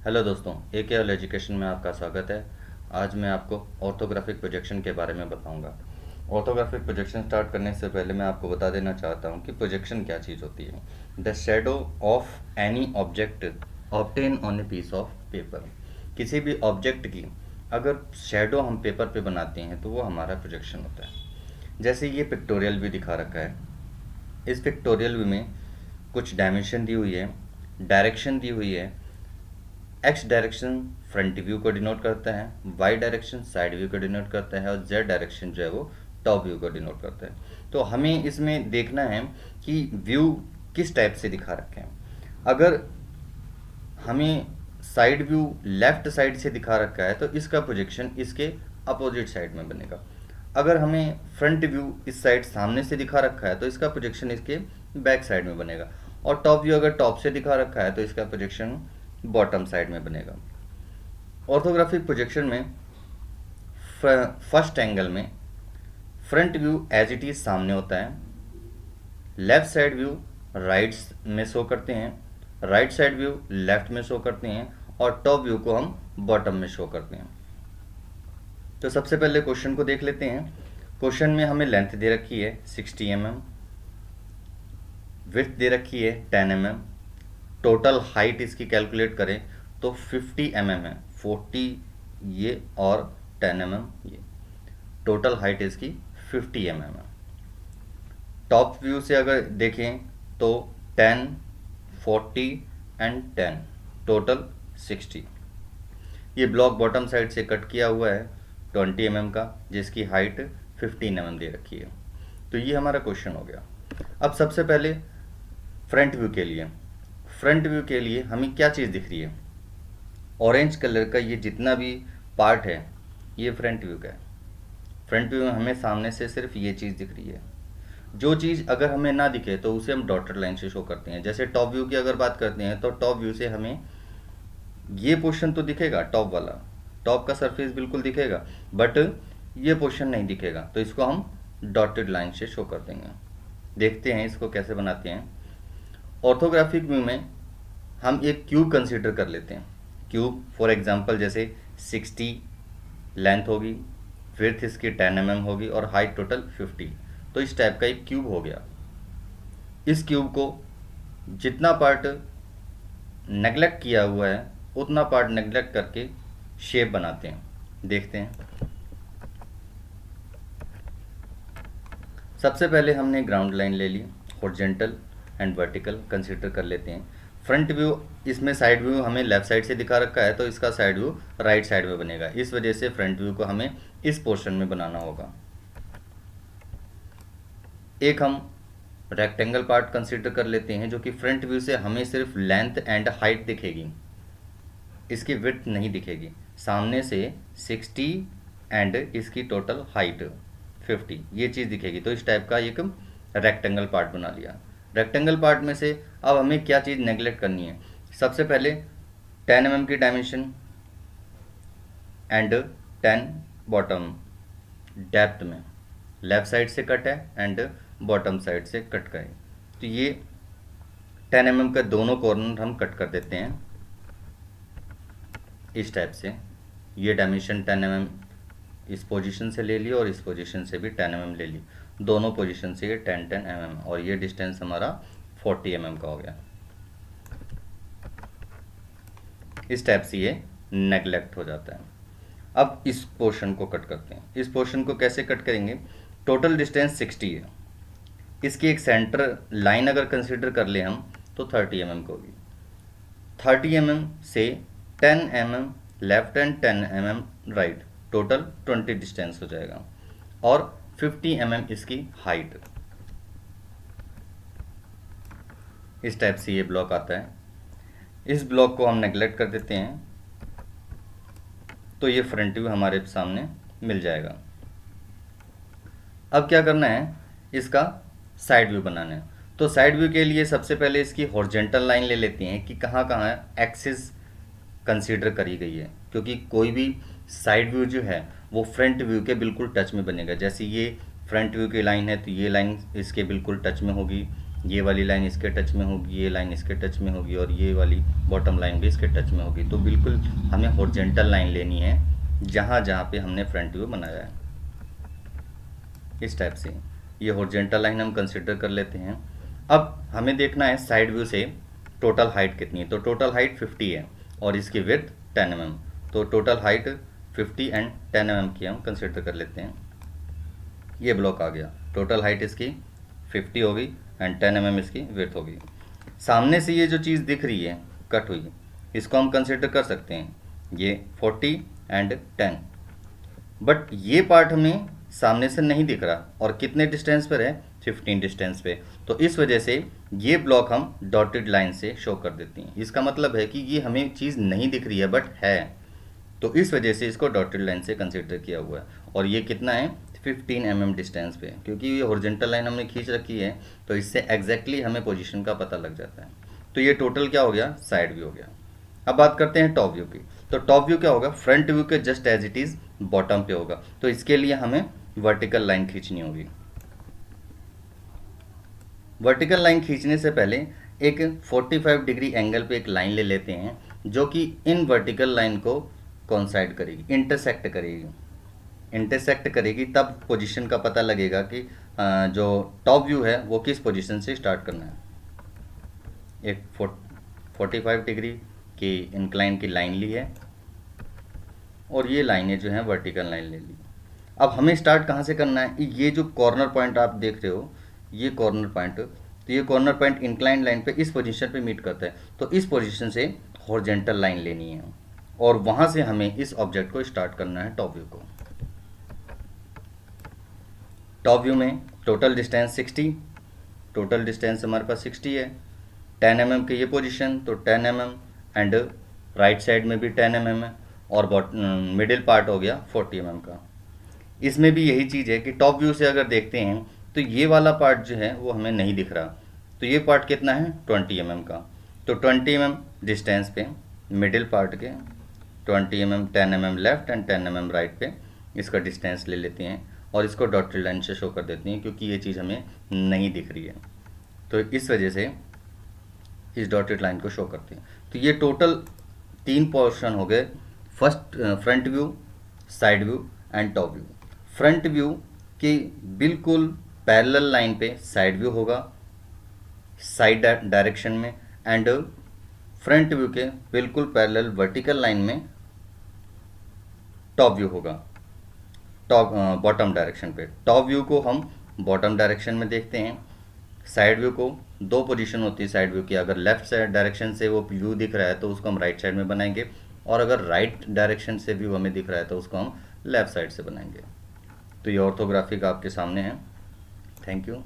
Hello दोस्तों, AKL education में आपका स्वागत है। आज मैं आपको ऑर्थोग्राफिक प्रोजेक्शन के बारे में बताऊंगा। ऑर्थोग्राफिक प्रोजेक्शन स्टार्ट करने से पहले मैं आपको बता देना चाहता हूं कि प्रोजेक्शन क्या चीज़ होती है। The shadow of any object obtain on a piece of paper. किसी भी ऑब्जेक्ट की अगर शेडो हम पेपर पे बनाते हैं तो वो हमारा प्रोजेक्शन होता है। जैसे ये पिक्टोरियल व्यू दिखा रखा है। इस पिक्टोरियल व्यू में कुछ डायमेंशन दी हुई है, डायरेक्शन दी हुई है। एक्स डायरेक्शन फ्रंट व्यू को डिनोट करता है, वाई डायरेक्शन साइड व्यू को डिनोट करता है और जेड डायरेक्शन जो है वो टॉप व्यू को डिनोट करता है। तो हमें इसमें देखना है कि व्यू किस टाइप से दिखा रखे हैं। अगर हमें साइड व्यू लेफ्ट साइड से दिखा रखा है तो इसका प्रोजेक्शन इसके अपोजिट साइड में बनेगा। अगर हमें फ्रंट व्यू इस साइड सामने से दिखा रखा है तो इसका प्रोजेक्शन इसके बैक साइड में बनेगा। और टॉप व्यू अगर टॉप से दिखा रखा है तो इसका प्रोजेक्शन बॉटम साइड में बनेगा। ऑर्थोग्राफिक प्रोजेक्शन में फर्स्ट एंगल में front view as it is सामने होता है, लेफ्ट साइड व्यू राइट में शो करते हैं, राइट साइड व्यू लेफ्ट में शो करते हैं और टॉप व्यू को हम बॉटम में शो करते हैं। तो सबसे पहले क्वेश्चन को देख लेते हैं। क्वेश्चन में हमें लेंथ दे रखी है 60 mm, विड्थ दे रखी है 10 mm, टोटल हाइट इसकी कैलकुलेट करें तो 50 mm है। 40 ये और 10 mm ये, टोटल हाइट इसकी 50 mm है। टॉप व्यू से अगर देखें तो 10, 40 एंड 10, टोटल 60। ये ब्लॉक बॉटम साइड से कट किया हुआ है 20 mm का, जिसकी हाइट 15 mm दे रखी है। तो ये हमारा क्वेश्चन हो गया। अब सबसे पहले फ्रंट व्यू के लिए हमें क्या चीज़ दिख रही है। ऑरेंज कलर का ये जितना भी पार्ट है ये फ्रंट व्यू का है। फ्रंट व्यू में हमें सामने से सिर्फ ये चीज़ दिख रही है। जो चीज़ अगर हमें ना दिखे तो उसे हम डॉटेड लाइन से शो करते हैं। जैसे टॉप व्यू की अगर बात करते हैं तो टॉप व्यू से हमें ये पोर्शन तो दिखेगा, टॉप वाला, टॉप का सरफेस बिल्कुल दिखेगा, बट ये पोर्शन नहीं दिखेगा, तो इसको हम डॉटेड लाइन से शो कर देंगे। देखते हैं इसको कैसे बनाते हैं। ऑर्थोग्राफिक व्यू में हम एक क्यूब कंसीडर कर लेते हैं। क्यूब फॉर एग्जांपल जैसे 60 लेंथ होगी, विड्थ इसकी 10 mm होगी और हाइट टोटल 50। तो इस टाइप का एक क्यूब हो गया। इस क्यूब को जितना पार्ट नेगलेक्ट किया हुआ है उतना पार्ट नेगलेक्ट करके शेप बनाते हैं। देखते हैं। सबसे पहले हमने ग्राउंड लाइन ले ली, हॉरिजॉन्टल एंड वर्टिकल कंसीडर कर लेते हैं। फ्रंट व्यू, इसमें साइड व्यू हमें लेफ्ट साइड से दिखा रखा है तो इसका साइड व्यू राइट साइड में बनेगा। इस वजह से फ्रंट व्यू को हमें इस पोर्शन में बनाना होगा। एक हम रेक्टेंगल पार्ट कंसीडर कर लेते हैं जो कि फ्रंट व्यू से हमें सिर्फ लेंथ एंड हाइट दिखेगी, इसकी विड्थ नहीं दिखेगी। सामने से 60 एंड इसकी टोटल हाइट 50 ये चीज़ दिखेगी। तो इस टाइप का एक रेक्टेंगल पार्ट बना लिया। रेक्टेंगल पार्ट में से अब हमें क्या चीज़ नेगलेक्ट करनी है। सबसे पहले 10 mm की डायमेंशन एंड 10 बॉटम डेप्थ में लेफ्ट साइड से कट है एंड बॉटम साइड से कट का है। तो ये 10 mm का दोनों कॉर्नर हम कट कर देते हैं इस टाइप से। ये डायमेंशन 10 mm इस पोजीशन से ले ली और इस पोजीशन से भी 10 mm ले ली, दोनों पोजीशन से ये 10 mm और ये डिस्टेंस हमारा 40 mm का हो गया। इस टाइप से ये नेगलेक्ट हो जाता है। अब इस पोर्शन को कट करते हैं। इस पोर्शन को कैसे कट करेंगे। टोटल डिस्टेंस 60 है, इसकी एक सेंटर लाइन अगर कंसिडर कर ले हम तो 30 mm की होगी। 30 mm से 10 mm left and 10 mm right, total 20 distance हो जाएगा और 50 mm इसकी हाइट। इस टाइप से ये ब्लॉक आता है। इस ब्लॉक को हम नेगलेक्ट कर देते हैं तो ये फ्रंट व्यू हमारे सामने मिल जाएगा। अब क्या करना है, इसका साइड व्यू बनाना है। तो साइड व्यू के लिए सबसे पहले इसकी हॉरिजॉन्टल लाइन ले लेते हैं कि कहाँ कहाँ एक्सिस कंसीडर करी गई है, क्योंकि कोई भी साइड व्यू जो है वो फ्रंट व्यू के बिल्कुल टच में बनेगा। जैसे ये फ्रंट व्यू की लाइन है तो ये लाइन इसके बिल्कुल टच में होगी, ये वाली लाइन इसके टच में होगी, ये लाइन इसके टच में होगी और ये वाली बॉटम लाइन भी इसके टच में होगी। तो बिल्कुल हमें हॉरिजॉन्टल लाइन लेनी है जहाँ जहाँ पे हमने फ्रंट व्यू बनाया है, इस टाइप से। ये हॉरिजॉन्टल लाइन हम कंसिडर कर लेते हैं। अब हमें देखना है साइड व्यू से टोटल हाइट कितनी है। तो टोटल हाइट 50 है और इसकी विड्थ 10 mm। तो टोटल हाइट 50 एंड 10 mm की हम कंसिडर कर लेते हैं। ये ब्लॉक आ गया, टोटल हाइट इसकी 50 होगी एंड 10 mm इसकी विड्थ होगी। सामने से ये जो चीज़ दिख रही है कट हुई, इसको हम कंसिडर कर सकते हैं, ये 40 एंड 10। बट ये पार्ट हमें सामने से नहीं दिख रहा और कितने डिस्टेंस पर है, 15 डिस्टेंस पे। तो इस वजह से ये ब्लॉक हम डॉटेड लाइन से शो कर देते हैं। इसका मतलब है कि ये हमें चीज़ नहीं दिख रही है बट है, तो इस वजह से इसको डॉटेड लाइन से कंसिडर किया हुआ है। और ये कितना है, 15 mm डिस्टेंस पे, क्योंकि ये हॉरिजॉन्टल लाइन हमने खींच रखी है तो इससे एग्जैक्टली हमें पोजीशन का पता लग जाता है। तो ये टोटल क्या हो गया, साइड व्यू हो गया। अब बात करते हैं टॉप व्यू की। तो टॉप व्यू क्या होगा, फ्रंट व्यू के just as it is bottom पे होगा। तो इसके लिए हमें वर्टिकल लाइन खींचनी होगी। वर्टिकल लाइन खींचने से पहले एक 45 डिग्री एंगल पे एक लाइन ले लेते हैं जो कि इन वर्टिकल लाइन को कोइंसाइड करेगी, इंटरसेक्ट करेगी। इंटरसेक्ट करेगी तब पोजीशन का पता लगेगा कि जो टॉप व्यू है वो किस पोजीशन से स्टार्ट करना है। एक 45 डिग्री की इंक्लाइन की लाइन ली है और ये लाइनें जो हैं वर्टिकल लाइन ले ली। अब हमें स्टार्ट कहाँ से करना है, ये जो कॉर्नर पॉइंट आप देख रहे हो, ये कॉर्नर पॉइंट, तो ये कॉर्नर पॉइंट इंक्लाइन लाइन पे इस पोजीशन पे मीट करता है। तो इस पोजीशन से हॉरिजॉन्टल लाइन लेनी है और वहाँ से हमें इस ऑब्जेक्ट को स्टार्ट करना है टॉप व्यू को। टॉप व्यू में टोटल डिस्टेंस 60, टोटल डिस्टेंस हमारे पास 60 है। 10 mm की ये पोजीशन, तो 10 mm एंड राइट साइड में भी 10 mm है और मिडिल पार्ट हो गया 40 mm का। इसमें भी यही चीज़ है कि टॉप व्यू से अगर देखते हैं तो ये वाला पार्ट जो है वो हमें नहीं दिख रहा। तो ये पार्ट कितना है, 20 mm का। तो 20 mm डिस्टेंस पे मिडिल पार्ट के 20 mm 10 mm left and 10 mm right पे इसका डिस्टेंस ले लेते हैं और इसको डॉटेड लाइन से शो कर देते हैं क्योंकि ये चीज़ हमें नहीं दिख रही है। तो इस वजह से इस डॉटेड लाइन को शो करते हैं। तो ये टोटल 3 पोर्शन हो गए, first front view, side view and top view. Front view की बिल्कुल पैरेलल लाइन पे साइड व्यू होगा साइड डायरेक्शन में, एंड फ्रंट व्यू के बिल्कुल पैरेलल वर्टिकल लाइन में टॉप व्यू होगा, टॉप बॉटम डायरेक्शन पे। टॉप व्यू को हम बॉटम डायरेक्शन में देखते हैं। साइड व्यू को 2 पोजीशन होती है साइड व्यू की, अगर लेफ्ट साइड डायरेक्शन से वो व्यू दिख रहा है तो उसको हम राइट साइड में बनाएंगे और अगर राइट डायरेक्शन से व्यू हमें दिख रहा है तो उसको हम लेफ्ट साइड से बनाएंगे। तो ये ऑर्थोग्राफिक आपके सामने है। Thank you.